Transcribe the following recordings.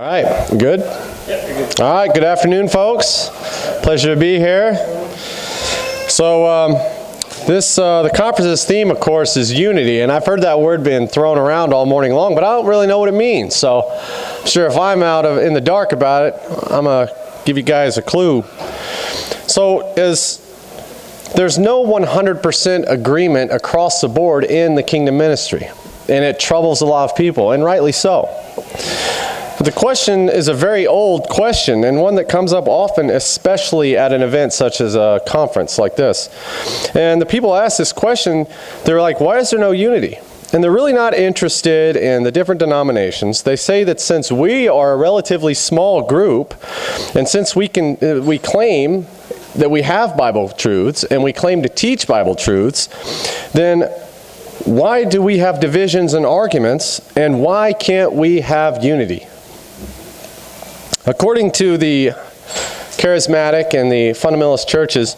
right, good? Yep, you're good. All right, good afternoon, folks. Pleasure to be here. So, the conference's theme, of course, is unity, and I've heard that word being thrown around all morning long, but I don't really know what it means. So, I'm sure if I'm in the dark about it, I'm going to give you guys a clue. So, there's no 100% agreement across the board in the kingdom ministry, and it troubles a lot of people, and rightly so. But the question is a very old question, and one that comes up often, especially at an event such as a conference like this. And the people ask this question, they're like, why is there no unity? And they're really not interested in the different denominations. They say that since we are a relatively small group, and since we claim that we have Bible truths, and we claim to teach Bible truths, then why do we have divisions and arguments, and why can't we have unity? According to the charismatic and the fundamentalist churches,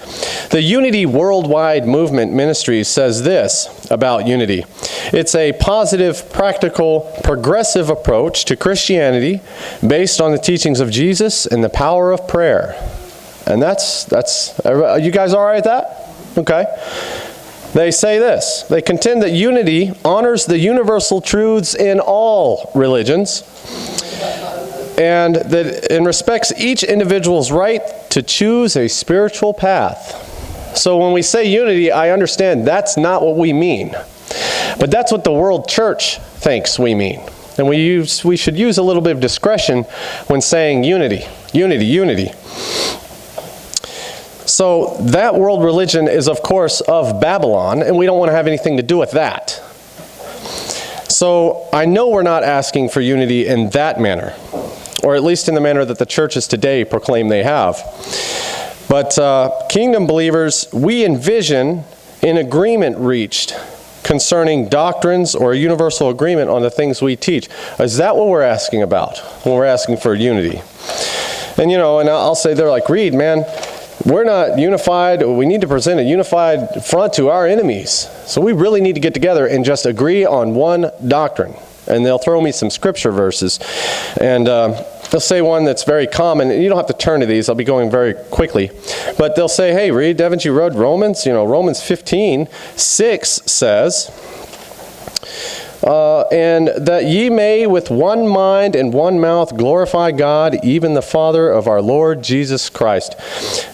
the Unity Worldwide Movement Ministry says this about unity. It's a positive, practical, progressive approach to Christianity based on the teachings of Jesus and the power of prayer. And that's you guys all right with that? Okay. They say this. They contend that unity honors the universal truths in all religions, and that it respects each individual's right to choose a spiritual path. So when we say unity, I understand that's not what we mean. But that's what the world church thinks we mean. And we should use a little bit of discretion when saying unity, unity, unity. So that world religion is, of course, of Babylon, and we don't want to have anything to do with that. So I know we're not asking for unity in that manner, or at least in the manner that the churches today proclaim they have. But kingdom believers, we envision an agreement reached concerning doctrines or a universal agreement on the things we teach. Is that what we're asking about when we're asking for unity? And I'll say, they're like, Reid, man, we're not unified. We need to present a unified front to our enemies. So we really need to get together and just agree on one doctrine. And they'll throw me some scripture verses. And they'll say one that's very common. And you don't have to turn to these. I'll be going very quickly. But they'll say, hey, Reid, haven't you read Romans? Romans 15:6 says, and that ye may with one mind and one mouth glorify God, even the Father of our Lord Jesus Christ.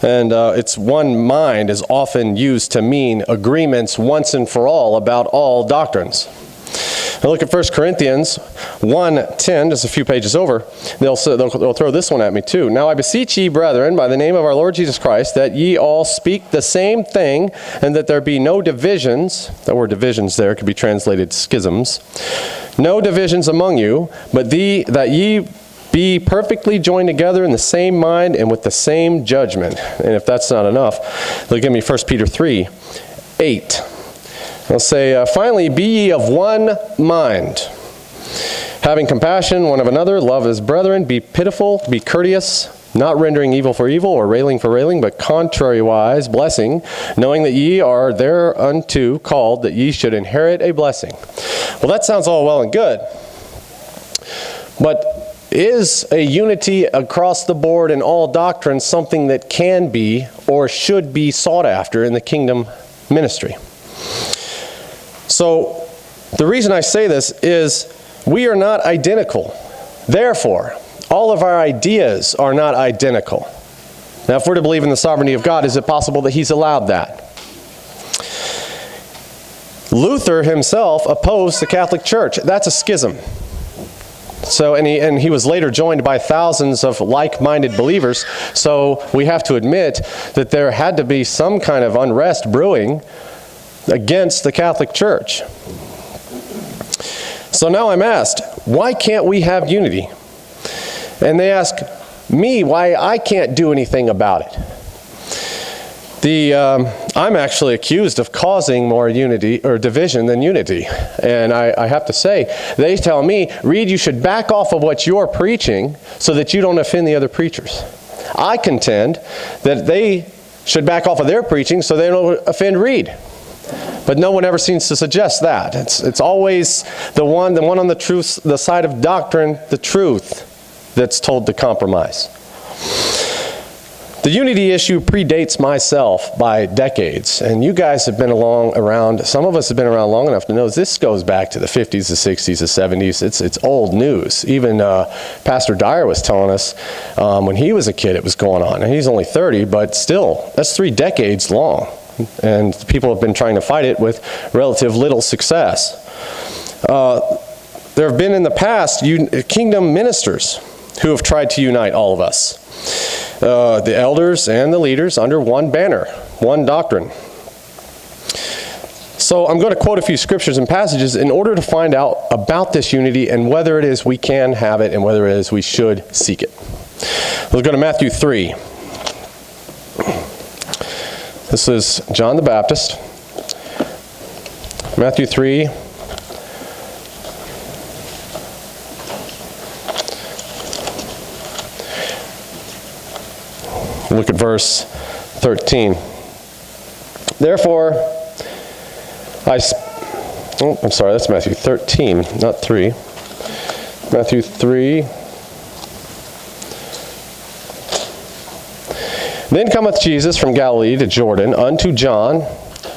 And it's one mind is often used to mean agreements once and for all about all doctrines. Now look at 1 Corinthians 1:10, just a few pages over. They'll throw this one at me too. Now I beseech ye, brethren, by the name of our Lord Jesus Christ, that ye all speak the same thing, and that there be no divisions. That word divisions there could be translated schisms. No divisions among you, but that ye be perfectly joined together in the same mind and with the same judgment. And if that's not enough, they'll give me 1 Peter 3:8. I'll say, finally, be ye of one mind, having compassion one of another, love as brethren, be pitiful, be courteous, not rendering evil for evil or railing for railing, but contrariwise blessing, knowing that ye are thereunto called, that ye should inherit a blessing. Well, that sounds all well and good, but is a unity across the board in all doctrines something that can be or should be sought after in the kingdom ministry? So, the reason I say this is we are not identical. Therefore, all of our ideas are not identical. Now, if we're to believe in the sovereignty of God, is it possible that He's allowed that? Luther himself opposed the Catholic Church. That's a schism. So, and he was later joined by thousands of like-minded believers. So, we have to admit that there had to be some kind of unrest brewing against the Catholic Church. So now I'm asked, why can't we have unity? And they ask me why I can't do anything about it. I'm actually accused of causing more unity or division than unity. And I have to say, they tell me, Reid, you should back off of what you're preaching so that you don't offend the other preachers. I contend that they should back off of their preaching so they don't offend Reid. But no one ever seems to suggest that. It's always the one on the truth, the side of doctrine, the truth. that's told to compromise. The unity issue predates myself by decades, and you guys have been around, some of us have been around long enough to know this goes back to the 50s, the 60s, the 70s. It's old news. Even Pastor Dyer was telling us when he was a kid it was going on. And he's only 30, but still, that's 3 decades long. And people have been trying to fight it with relative little success. There have been in the past kingdom ministers who have tried to unite all of us. The elders and the leaders under one banner, one doctrine. So I'm going to quote a few scriptures and passages in order to find out about this unity and whether it is we can have it and whether it is we should seek it. Let's go to Matthew 3. This is John the Baptist. Matthew 3. Look at verse 13. Therefore, I'm sorry, that's Matthew 13, not 3. Matthew 3. Then cometh Jesus from Galilee to Jordan unto John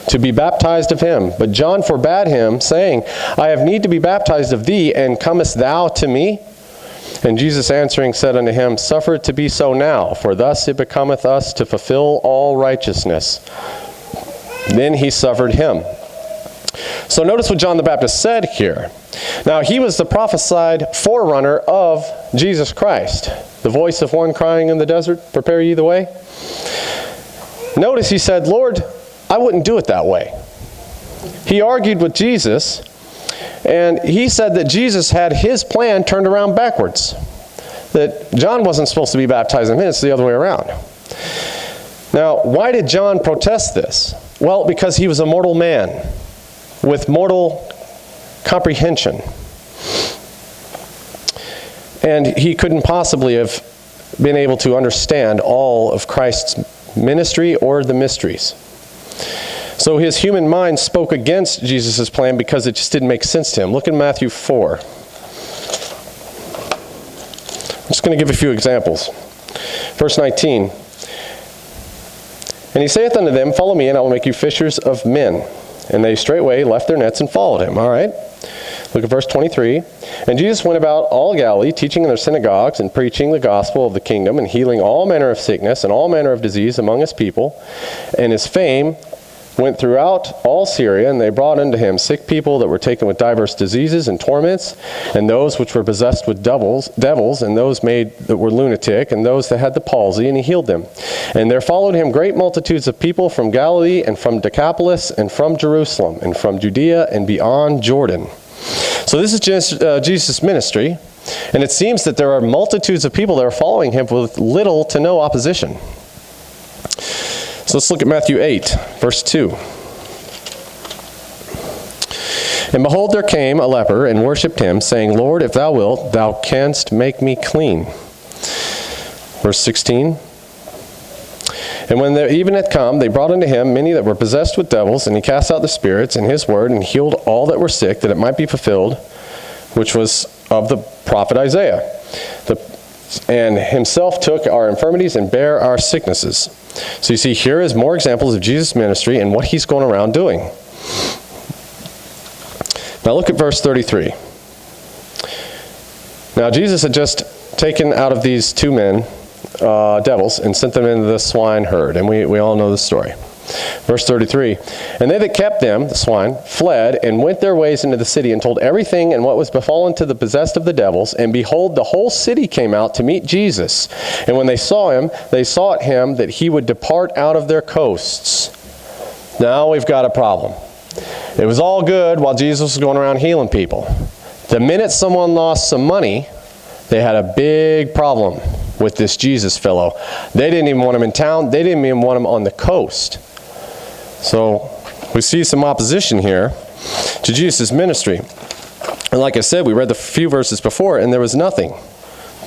to be baptized of him. But John forbade him, saying, I have need to be baptized of thee, and comest thou to me? And Jesus answering said unto him, Suffer it to be so now, for thus it becometh us to fulfill all righteousness. Then he suffered him. So notice what John the Baptist said here. Now he was the prophesied forerunner of Jesus Christ. The voice of one crying in the desert, prepare ye the way. Notice he said, Lord, I wouldn't do it that way. He argued with Jesus. And he said that Jesus had his plan turned around backwards. That John wasn't supposed to be baptized in him, it's the other way around. Now, why did John protest this? Well, because he was a mortal man with mortal comprehension. And he couldn't possibly have been able to understand all of Christ's ministry or the mysteries. So his human mind spoke against Jesus' plan because it just didn't make sense to him. Look at Matthew 4. I'm just going to give a few examples. Verse 19. And he saith unto them, Follow me, and I will make you fishers of men. And they straightway left their nets and followed him. All right. Look at verse 23. And Jesus went about all Galilee, teaching in their synagogues and preaching the gospel of the kingdom and healing all manner of sickness and all manner of disease among his people. And his fame went throughout all Syria, and they brought unto him sick people that were taken with diverse diseases and torments, and those which were possessed with devils, and those made that were lunatic, and those that had the palsy, and he healed them. And there followed him great multitudes of people from Galilee, and from Decapolis, and from Jerusalem, and from Judea, and beyond Jordan. So this is Jesus' ministry, and it seems that there are multitudes of people that are following him with little to no opposition. So let's look at Matthew 8, verse 2. And behold, there came a leper and worshipped him, saying, Lord, if thou wilt, thou canst make me clean. Verse 16. And when the even had come, they brought unto him many that were possessed with devils, and he cast out the spirits in his word, and healed all that were sick, that it might be fulfilled, which was of the prophet Isaiah. And himself took our infirmities and bare our sicknesses. So you see, here is more examples of Jesus' ministry and what he's going around doing. Now look at verse 33. Now Jesus had just taken out of these 2 men devils and sent them into the swine herd, and we all know the story. Verse 33, and they that kept them, the swine, fled and went their ways into the city and told everything and what was befallen to the possessed of the devils. And behold, the whole city came out to meet Jesus. And when they saw him, they sought him that he would depart out of their coasts. Now we've got a problem. It was all good while Jesus was going around healing people. The minute someone lost some money, they had a big problem with this Jesus fellow. They didn't even want him in town. They didn't even want him on the coast. So we see some opposition here to Jesus' ministry. And like I said, we read the few verses before, and there was nothing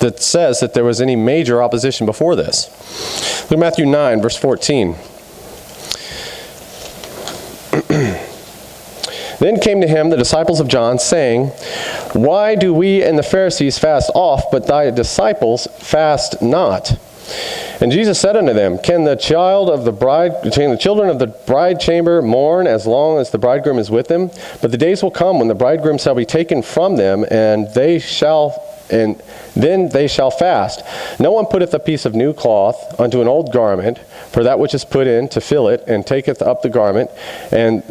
that says that there was any major opposition before this. Look at Matthew 9, verse 14. Then came to him the disciples of John, saying, Why do we and the Pharisees fast oft, but thy disciples fast not? And Jesus said unto them, Can the children of the bride chamber mourn as long as the bridegroom is with them? But the days will come when the bridegroom shall be taken from them, and then they shall fast. No one putteth a piece of new cloth unto an old garment, for that which is put in to fill it, and taketh up the garment, and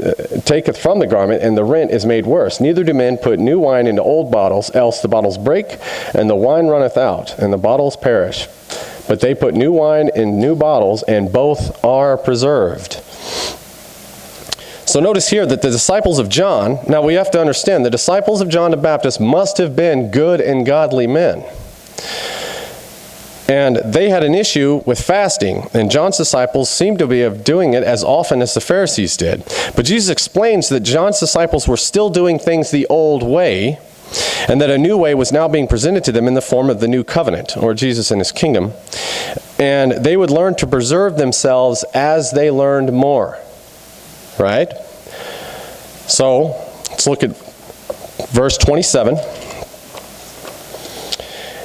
taketh from the garment, and the rent is made worse. Neither do men put new wine into old bottles, else the bottles break, and the wine runneth out, and the bottles perish. But they put new wine in new bottles, and both are preserved. So notice here that the disciples of John, now we have to understand, the disciples of John the Baptist must have been good and godly men. And they had an issue with fasting, and John's disciples seem to be doing it as often as the Pharisees did. But Jesus explains that John's disciples were still doing things the old way, and that a new way was now being presented to them in the form of the new covenant, or Jesus and his kingdom. And they would learn to preserve themselves as they learned more. Right? So, let's look at verse 27.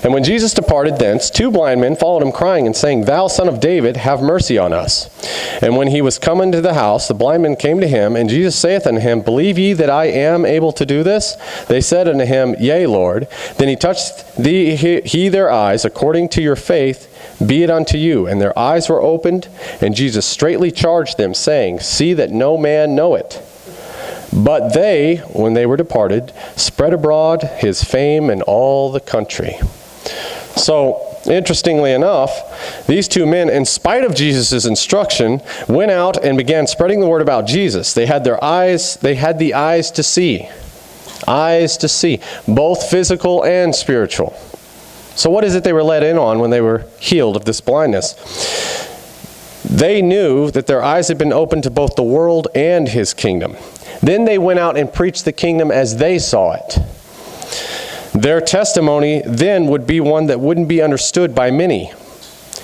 And when Jesus departed thence, 2 blind men followed him, crying and saying, Thou Son of David, have mercy on us. And when he was come into the house, the blind men came to him, and Jesus saith unto him, Believe ye that I am able to do this? They said unto him, Yea, Lord. Then he touched their eyes, according to your faith, be it unto you. And their eyes were opened, and Jesus straitly charged them, saying, See that no man know it. But they, when they were departed, spread abroad his fame in all the country. So, interestingly enough, these 2 men, in spite of Jesus' instruction, went out and began spreading the word about Jesus. They had the eyes to see. Eyes to see, both physical and spiritual. So what is it they were let in on when they were healed of this blindness? They knew that their eyes had been opened to both the world and his kingdom. Then they went out and preached the kingdom as they saw it. Their testimony then would be one that wouldn't be understood by many.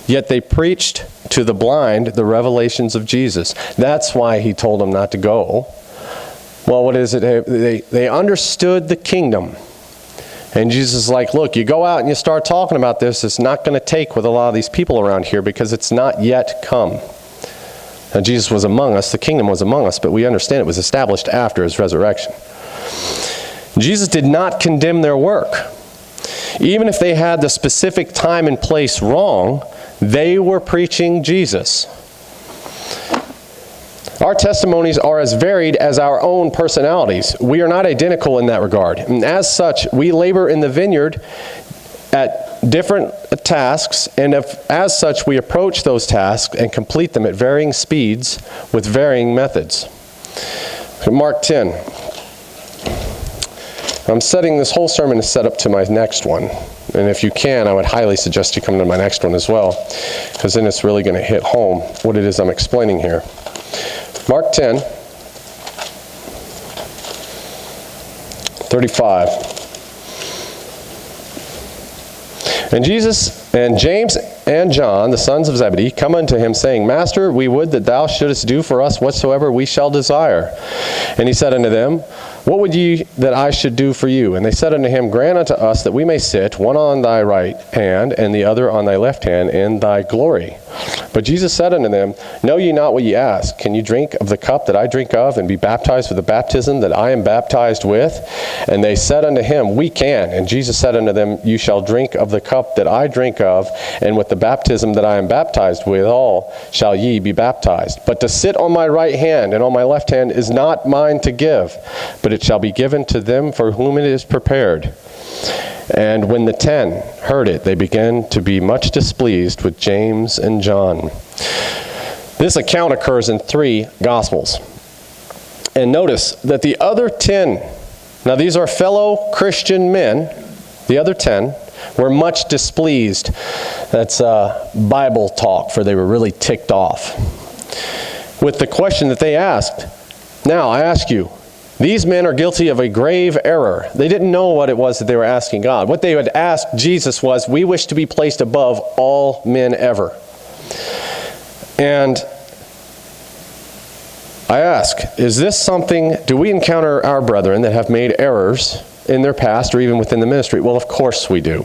Yet they preached to the blind the revelations of Jesus. That's why he told them not to go. Well, what is it? They understood the kingdom. And Jesus is like, look, you go out and you start talking about this, it's not going to take with a lot of these people around here because it's not yet come. Now, Jesus was among us, the kingdom was among us, but we understand it was established after his resurrection. Jesus did not condemn their work. Even if they had the specific time and place wrong, they were preaching Jesus. Our testimonies are as varied as our own personalities. We are not identical in that regard. And as such, we labor in the vineyard at different tasks, and as such, we approach those tasks and complete them at varying speeds with varying methods. Mark 10. I'm setting this whole sermon to set up to my next one. And if you can, I would highly suggest you come to my next one as well, because then it's really going to hit home what it is I'm explaining here. Mark 10, 35. And Jesus and James and John, the sons of Zebedee, come unto him, saying, Master, we would that thou shouldest do for us whatsoever we shall desire. And he said unto them, What would ye that I should do for you? And they said unto him, Grant unto us that we may sit, one on thy right hand, and the other on thy left hand, in thy glory. But Jesus said unto them, Know ye not what ye ask? Can you drink of the cup that I drink of, and be baptized with the baptism that I am baptized with? And they said unto him, We can. And Jesus said unto them, You shall drink of the cup that I drink of, and with the baptism that I am baptized withal shall ye be baptized. But to sit on my right hand and on my left hand is not mine to give, but it shall be given to them for whom it is prepared. And when the 10 heard it, they began to be much displeased with James and John. This account occurs in 3 Gospels. And notice that the other 10, now these are fellow Christian men, the other 10 were much displeased. That's Bible talk, for they were really ticked off with the question that they asked. Now, I ask you, these men are guilty of a grave error. They didn't know what it was that they were asking God. What they had asked Jesus was, we wish to be placed above all men ever. And I ask, is this something, do we encounter our brethren that have made errors in their past or even within the ministry? Well, of course we do.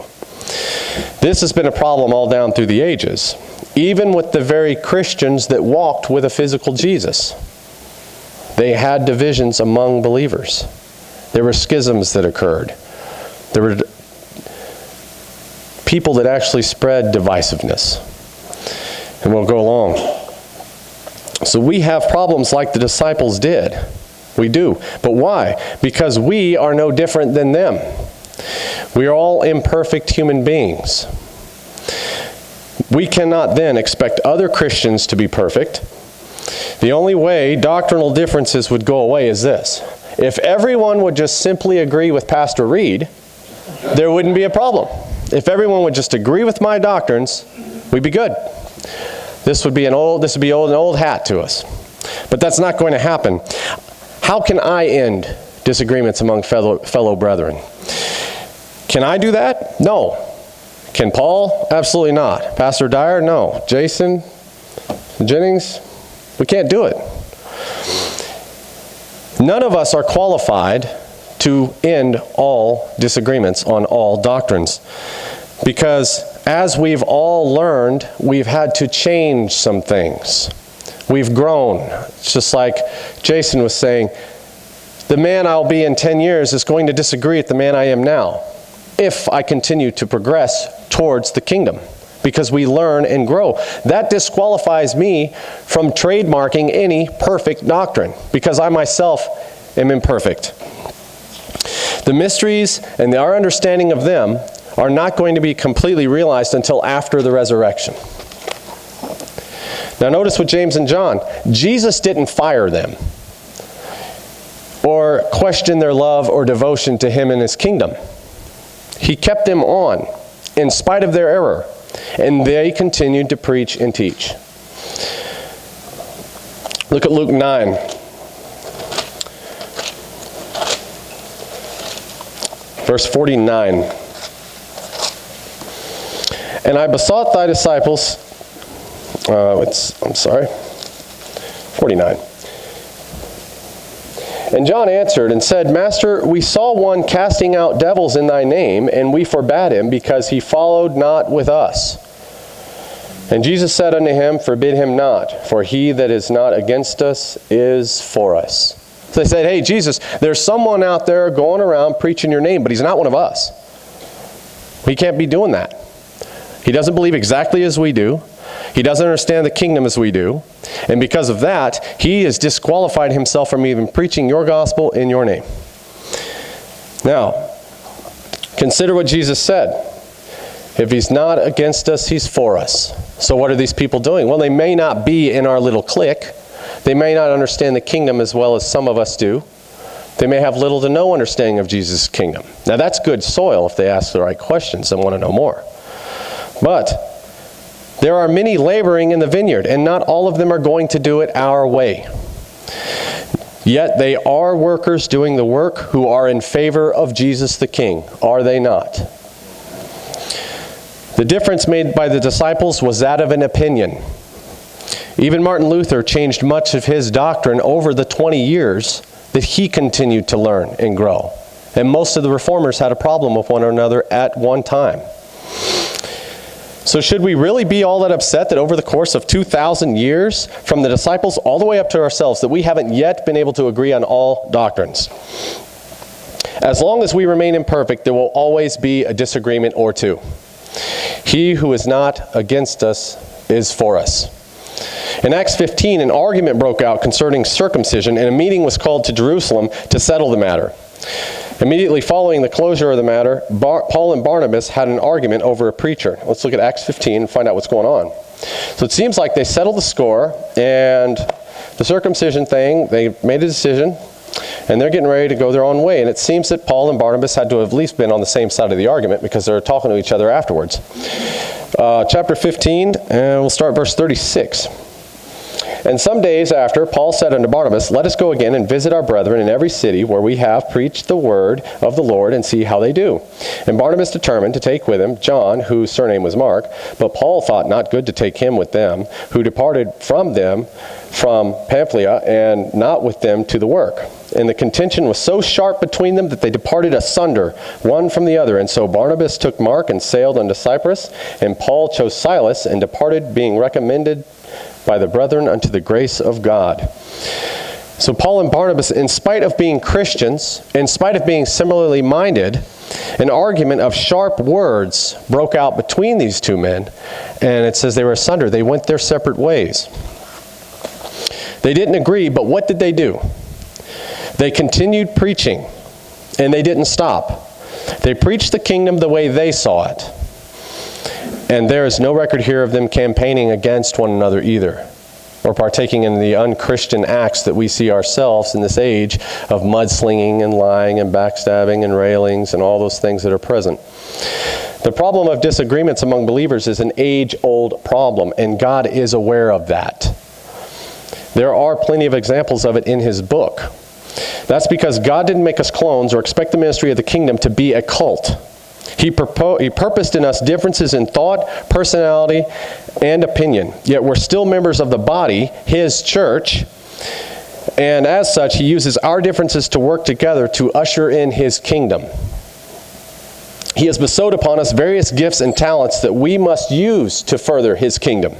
This has been a problem all down through the ages, even with the very Christians that walked with a physical Jesus. They had divisions among believers. There were schisms that occurred. There were people that actually spread divisiveness. And we'll go along. So we have problems like the disciples did. We do. But why? Because we are no different than them. We are all imperfect human beings. We cannot then expect other Christians to be perfect. The only way doctrinal differences would go away is this. If everyone would just simply agree with Pastor Reid, there wouldn't be a problem. If everyone would just agree with my doctrines, we'd be good. This would be an old hat to us. But that's not going to happen. How can I end disagreements among fellow brethren? Can I do that? No. Can Paul? Absolutely not. Pastor Dyer? No. Jason? Jennings? We can't do it. None of us are qualified to end all disagreements on all doctrines. Because as we've all learned, we've had to change some things. We've grown. It's just like Jason was saying, the man I'll be in 10 years is going to disagree with the man I am now, if I continue to progress towards the kingdom, because we learn and grow. That disqualifies me from trademarking any perfect doctrine, because I myself am imperfect. The mysteries and our understanding of them are not going to be completely realized until after the resurrection. Now notice with James and John, Jesus didn't fire them or question their love or devotion to him and his kingdom. He kept them on in spite of their error, and they continued to preach and teach. Look at Luke 9. Verse 49. And I besought thy disciples, 49. And John answered and said, Master, we saw one casting out devils in thy name, and we forbade him, because he followed not with us. And Jesus said unto him, Forbid him not, for he that is not against us is for us. So they said, hey, Jesus, there's someone out there going around preaching your name, but he's not one of us. He can't be doing that. He doesn't believe exactly as we do. He doesn't understand the kingdom as we do. And because of that, he has disqualified himself from even preaching your gospel in your name. Now, consider what Jesus said. If he's not against us, he's for us. So what are these people doing? Well, they may not be in our little clique. They may not understand the kingdom as well as some of us do. They may have little to no understanding of Jesus' kingdom. Now, that's good soil if they ask the right questions and want to know more. But there are many laboring in the vineyard, and not all of them are going to do it our way. Yet they are workers doing the work who are in favor of Jesus the King, are they not? The difference made by the disciples was that of an opinion. Even Martin Luther changed much of his doctrine over the 20 years that he continued to learn and grow. And most of the reformers had a problem with one another at one time. So should we really be all that upset that over the course of 2,000 years, from the disciples all the way up to ourselves, that we haven't yet been able to agree on all doctrines? As long as we remain imperfect, there will always be a disagreement or two. He who is not against us is for us. In Acts 15, an argument broke out concerning circumcision, and a meeting was called to Jerusalem to settle the matter. Immediately following the closure of the matter, Paul and Barnabas had an argument over a preacher. Let's look at Acts 15 and find out what's going on. So it seems like they settled the score, and the circumcision thing, they made a decision, and they're getting ready to go their own way. And it seems that Paul and Barnabas had to have at least been on the same side of the argument, because they're talking to each other afterwards. Chapter 15, and we'll start verse 36. And some days after, Paul said unto Barnabas, Let us go again and visit our brethren in every city where we have preached the word of the Lord, and see how they do. And Barnabas determined to take with him John, whose surname was Mark, but Paul thought not good to take him with them, who departed from them from Pamphylia, and not with them to the work. And the contention was so sharp between them that they departed asunder, one from the other. And so Barnabas took Mark and sailed unto Cyprus, and Paul chose Silas and departed, being recommended by the brethren unto the grace of God. So Paul and Barnabas, in spite of being Christians, in spite of being similarly minded, an argument of sharp words broke out between these two men, and it says they were asunder. They went their separate ways. They didn't agree, but what did they do? They continued preaching, and they didn't stop. They preached the kingdom the way they saw it. And there is no record here of them campaigning against one another either, or partaking in the unchristian acts that we see ourselves in this age of mudslinging and lying and backstabbing and railings and all those things that are present. The problem of disagreements among believers is an age-old problem, and God is aware of that. There are plenty of examples of it in His book. That's because God didn't make us clones or expect the ministry of the kingdom to be a cult. He purposed in us differences in thought, personality, and opinion. Yet we're still members of the body, His church, and as such, He uses our differences to work together to usher in His kingdom. He has bestowed upon us various gifts and talents that we must use to further His kingdom.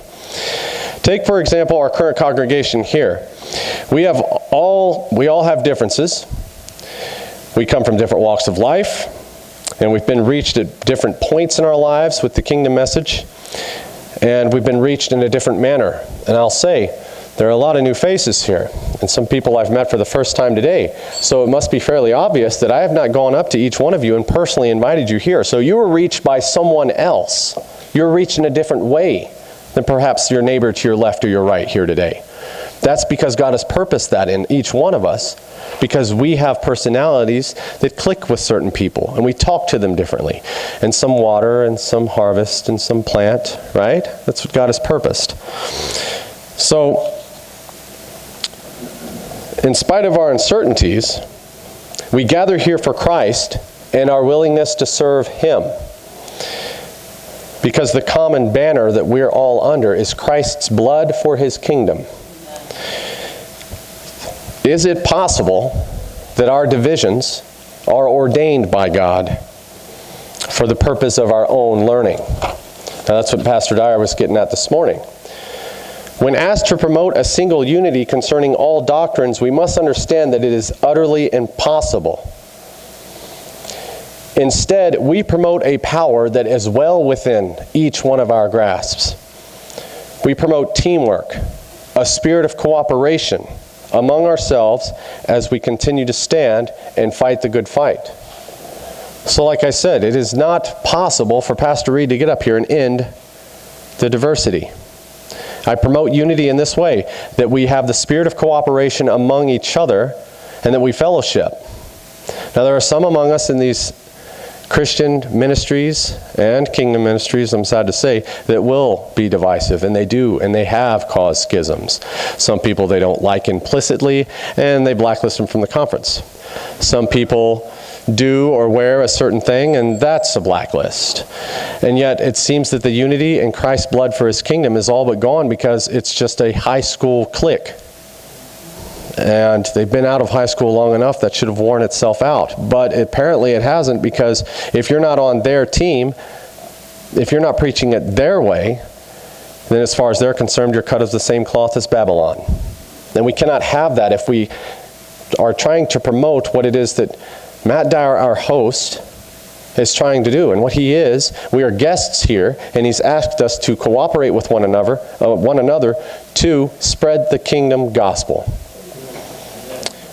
Take, for example, our current congregation here. We all have differences. We come from different walks of life, and we've been reached at different points in our lives with the kingdom message, and we've been reached in a different manner. And I'll say, there are a lot of new faces here, and some people I've met for the first time today. So it must be fairly obvious that I have not gone up to each one of you and personally invited you here. So you were reached by someone else. You're reached in a different way than perhaps your neighbor to your left or your right here today. That's because God has purposed that in each one of us, because we have personalities that click with certain people, and we talk to them differently. And some water, and some harvest, and some plant, right? That's what God has purposed. So, in spite of our uncertainties, we gather here for Christ and our willingness to serve Him. Because the common banner that we're all under is Christ's blood for His kingdom. Is it possible that our divisions are ordained by God for the purpose of our own learning? Now that's what Pastor Dyer was getting at this morning. When asked to promote a single unity concerning all doctrines, we must understand that it is utterly impossible. Instead, we promote a power that is well within each one of our grasps. We promote teamwork, a spirit of cooperation among ourselves as we continue to stand and fight the good fight. So like I said, it is not possible for Pastor Reid to get up here and end the diversity. I promote unity in this way, that we have the spirit of cooperation among each other and that we fellowship. Now there are some among us in these Christian ministries and kingdom ministries, I'm sad to say, that will be divisive, and they do, and they have caused schisms. Some people they don't like implicitly, and they blacklist them from the conference. Some people do or wear a certain thing, and that's a blacklist. And yet it seems that the unity in Christ's blood for His kingdom is all but gone because it's just a high school clique. And they've been out of high school long enough that should have worn itself out. But apparently it hasn't, because if you're not on their team, if you're not preaching it their way, then as far as they're concerned, you're cut of the same cloth as Babylon. And we cannot have that if we are trying to promote what it is that Matt Dyer, our host, is trying to do. And what he is, we are guests here, and he's asked us to cooperate with one another to spread the kingdom gospel.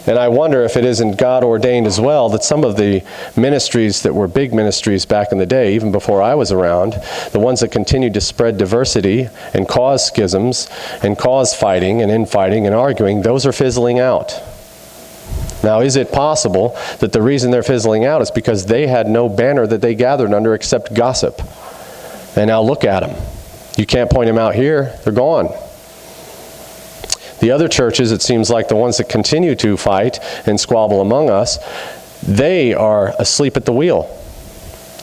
And I wonder if it isn't God ordained as well that some of the ministries that were big ministries back in the day, even before I was around, the ones that continued to spread diversity and cause schisms and cause fighting and infighting and arguing, those are fizzling out. Now, is it possible that the reason they're fizzling out is because they had no banner that they gathered under except gossip? And now look at them. You can't point them out here. They're gone. The other churches, it seems like the ones that continue to fight and squabble among us, they are asleep at the wheel.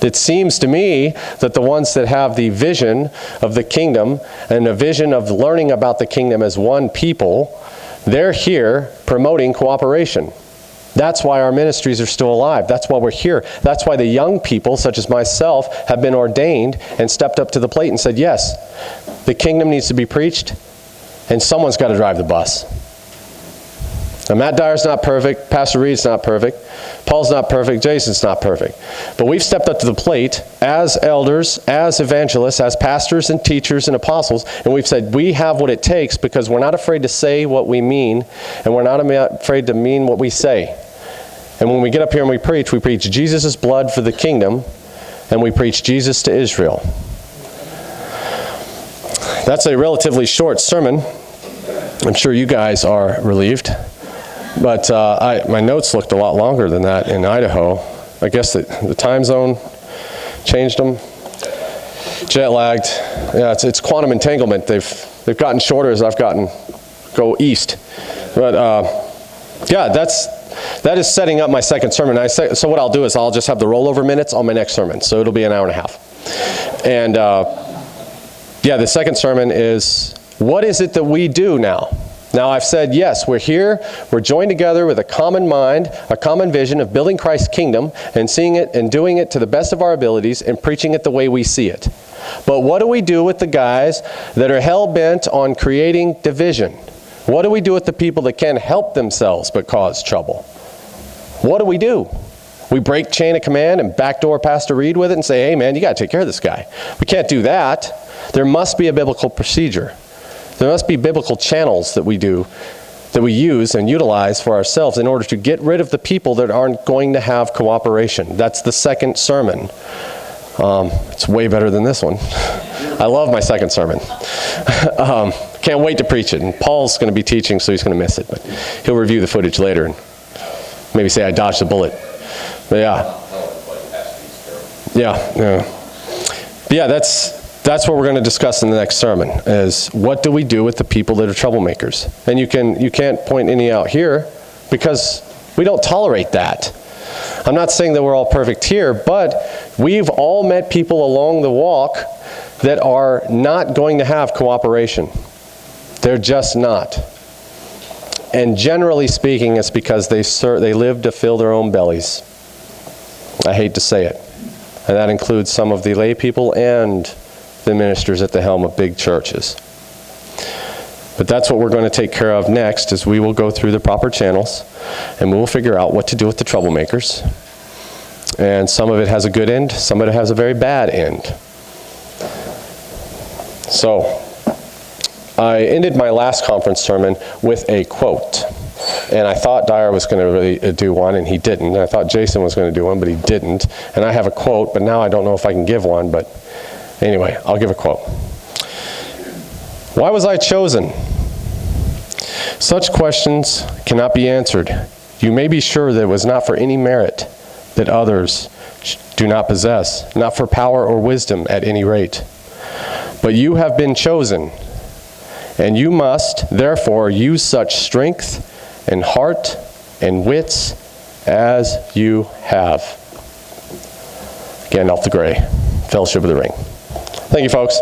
It seems to me that the ones that have the vision of the kingdom and a vision of learning about the kingdom as one people, they're here promoting cooperation. That's why our ministries are still alive. That's why we're here. That's why the young people, such as myself, have been ordained and stepped up to the plate and said, yes, the kingdom needs to be preached, and someone's got to drive the bus. Now, Matt Dyer's not perfect. Pastor Reid's not perfect. Paul's not perfect. Jason's not perfect. But we've stepped up to the plate as elders, as evangelists, as pastors and teachers and apostles, and we've said we have what it takes because we're not afraid to say what we mean, and we're not afraid to mean what we say. And when we get up here and we preach Jesus' blood for the kingdom, and we preach Jesus to Israel. That's a relatively short sermon. I'm sure you guys are relieved. But my notes looked a lot longer than that in Idaho. I guess the time zone changed them. Jet lagged. Yeah, it's quantum entanglement. They've gotten shorter as I've go east. But yeah, that is setting up my second sermon. So what I'll do is I'll just have the rollover minutes on my next sermon. So it'll be an hour and a half. And yeah, the second sermon is, what is it that we do now? Now, I've said, yes, we're here, we're joined together with a common mind, a common vision of building Christ's kingdom and seeing it and doing it to the best of our abilities and preaching it the way we see it. But what do we do with the guys that are hell-bent on creating division? What do we do with the people that can't help themselves but cause trouble? What do we do? We break chain of command and backdoor Pastor Reid with it and say, hey, man, you got to take care of this guy. We can't do that. There must be a biblical procedure. There must be biblical channels that we use and utilize for ourselves in order to get rid of the people that aren't going to have cooperation. That's the second sermon. It's way better than this one. I love my second sermon. Can't wait to preach it. And Paul's going to be teaching, so he's going to miss it. But he'll review the footage later and maybe say I dodged a bullet. But yeah, that's what we're going to discuss in the next sermon, is what do we do with the people that are troublemakers? And you can't point any out here because we don't tolerate that. I'm not saying that we're all perfect here, but we've all met people along the walk that are not going to have cooperation. They're just not. And generally speaking, it's because they live to fill their own bellies. I hate to say it. And that includes some of the lay people and the ministers at the helm of big churches. But that's what we're going to take care of next, is we will go through the proper channels and we will figure out what to do with the troublemakers. And some of it has a good end, some of it has a very bad end. So, I ended my last conference sermon with a quote. And I thought Dyer was going to really do one, and he didn't. And I thought Jason was going to do one, but he didn't. And I have a quote, but now I don't know if I can give one, but anyway, I'll give a quote. Why was I chosen? Such questions cannot be answered. You may be sure that it was not for any merit that others do not possess, not for power or wisdom at any rate. But you have been chosen, and you must, therefore, use such strength and heart and wits as you have. Gandalf the Grey, Fellowship of the Ring. Thank you, folks.